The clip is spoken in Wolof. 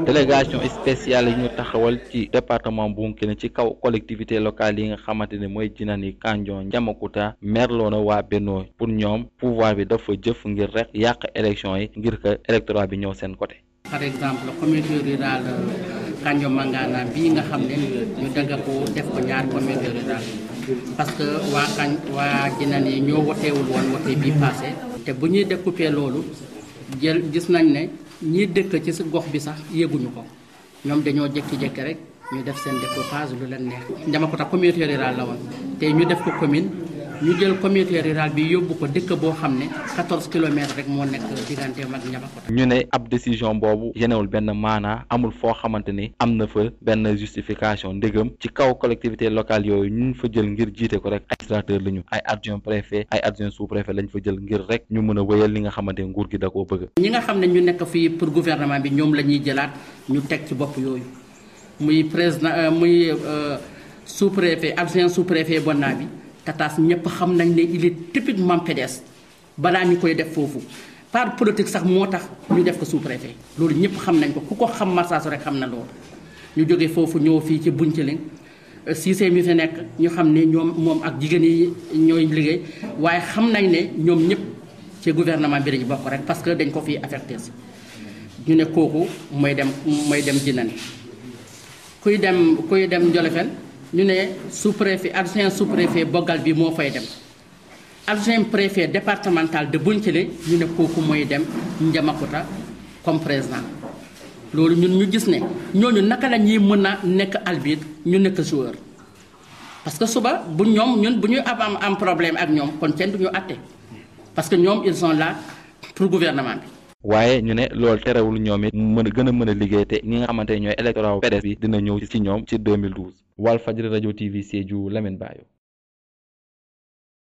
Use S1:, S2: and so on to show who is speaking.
S1: délégation spéciale yi ñu taxawal ci département bu Bounkiling ci kaw collectivité locale yi nga xamante ne mooy Djinani Kandion Ndiamacounda merloo na waa Benno pour ñoom pouvoir bi dafa jëf ngir rek yàq élection yi ngir que électorat bi ñëw seen côté.
S2: par exemple communauté rurale Kandion Mangana bii nga xam ne ñu dagg ko def ko ñaar communauté rurale parce que waa Djinani ñoo woteewul woon wote bii passé te bu ñuy découper loolu gis nañ ne ñi dëkk ci sa gox bi sax yéguñu ko ñoom dañoo jékki-jékki rek ñu def seen découpage lu leen neex. Ndiamacounda communauté rurale la woon te ñu def ko commune ñu jël communauté rurale bi yóbbu ko dëkk boo xam ne 14 kilomètres rek moo nekk digganteem ak Ndiamacounda.
S1: ñu ne ab décision boobu yenewul benn maanaa amul foo xamante ni am na fa benn justification ndégam ci kaw collectivité locale yooyu ñu fa jël ngir jiite ko rek administrateur lañu ay adjoint préfet ay adjoint sous préfet lañ fa jël ngir rek ñu mën a wéyal li nga xamante nguur gi da koo bëgg.
S2: ñi nga xam ne ñu nekk fii pour gouvernement bi ñoom la ñuy jëlaat ñu teg ci bopp yooyu muy président muy sous préfet adjoint sous préfet Bonna bi. Tataas ñëpp xam nañ ne il est typiquement PDS balaa ñu koy def foofu par politique sax moo tax ñu def ko sous-préfet loolu ñëpp xam nañ ko ku ko xam Marsassoum rek xam na loolu. ñu jógee foofu ñëw fii ci Bounkiling Cissé mi fi nekk ñu xam ne ñoom moom ak jigéen yi ñooy liggéey waaye xam nañ ne ñoom ñëpp ci gouvernement bi dañu bokk rek parce que dañ ko fii affecté si ñu ne kooku mooy dem Djinani kuy dem Ndiolofène ñu ne sous-préfet adjoint sous-préfet Bogal bi moo fay dem adjoint préfet départemental de Bounkiling ñu ne kooku mooy dem Ndiamacounda comme président loolu ñun ñu gis ne ñooñu naka la ñuy mën a nekk arbitre ñu nekk joueur parce que suba bu ñuy am problème ak ñoom kon kenn du ñu àtte parce que ñoom ils sont là pour gouvernement bi.
S1: waaye ñu ne loolu terewul ñoom it gën a mën a liggéey te ñi nga xamante ne ñooy électorat PDS bi dina ñëw ci ñoom ci 2012. Walfadjri rajo TV Sédhiou Lamine Bayo.